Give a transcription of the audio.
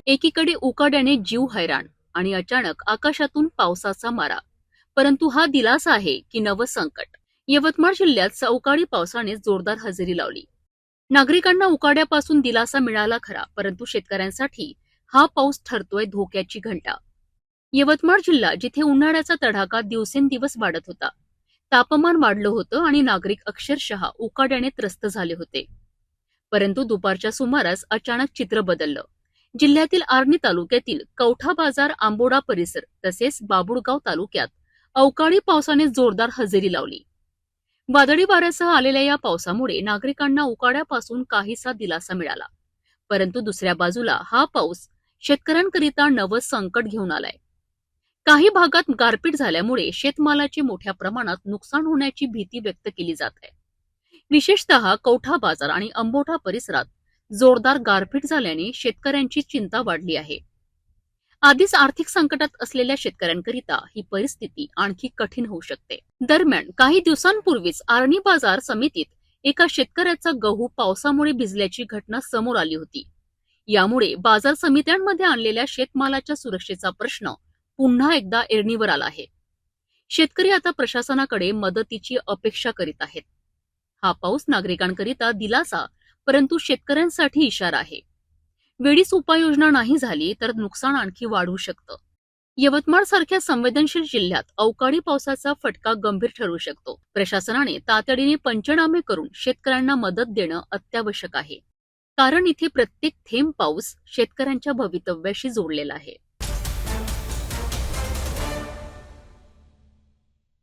एकीकडे उकाड्याने जीव हैराण आणि अचानक आकाशातून पावसाचा मारा. परंतु हा दिलासा आहे की नवं संकट. यवतमाळ जिल्ह्यात अवकाळी पावसाने जोरदार हजेरी लावली. नागरिकांना उकाड्यापासून दिलासा मिळाला खरा, परंतु शेतकऱ्यांसाठी हा पाऊस ठरतोय धोक्याची घंटा. यवतमाळ जिल्हा जिथे उन्हाळ्याचा तडाखा दिवसेंदिवस वाढत होता, तापमान वाढलं होतं आणि नागरिक अक्षरशः उकाड्याने त्रस्त झाले होते. परंतु दुपारच्या सुमारास अचानक चित्र बदललं. जिल्ह्यातील आर्णी तालुक्यातील कवठा बाजार, आंबोडा परिसर तसेच बाबुळगाव तालुक्यात अवकाळी पावसाने जोरदार हजेरी लावली. वादळी वाऱ्यासह आलेल्या या पावसामुळे नागरिकांना उकाड्यापासून काहीसा दिलासा मिळाला. परंतु दुसऱ्या बाजूला हा पाऊस शेतकऱ्यांकरिता नवं संकट घेऊन आलाय. काही भागात गारपीट झाल्यामुळे शेतमालाचे मोठ्या प्रमाणात नुकसान होण्याची भीती व्यक्त केली जात आहे. विशेषतः कवठा बाजार आणि अंबोठा परिसरात जोरदार गारपीट झाल्याने शेतकऱ्यांची चिंता वाढली आहे. आधीच आर्थिक संकटात असलेल्या शेतकऱ्यांकरिता ही परिस्थिती आणखी कठीण होऊ शकते. दरम्यान काही दिवसांपूर्वीच आर्णी बाजार समितीत एका शेतकऱ्याचा गहू पावसामुळे भिजल्याची घटना समोर आली होती. यामुळे बाजार समित्यांमध्ये आणलेल्या शेतमालाच्या सुरक्षेचा प्रश्न पुन्हा एकदा ऐरणीवर आला आहे. शेतकरी आता प्रशासनाकडे मदतीची अपेक्षा करीत आहेत. हा पाऊस नागरिकांकरिता दिलासा, परंतु शेतकऱ्यांसाठी इशारा आहे. वेळीच उपाययोजना नाही झाली तर नुकसान आणखी वाढू शकतं. यवतमाळ सारख्या संवेदनशील जिल्ह्यात अवकाळी पावसाचा फटका गंभीर ठरू शकतो. प्रशासनाने तातडीने पंचनामे करून शेतकऱ्यांना मदत देणं अत्यावश्यक आहे. कारण इथे प्रत्येक थेंब पाऊस शेतकऱ्यांच्या भवितव्याशी जोडलेला आहे.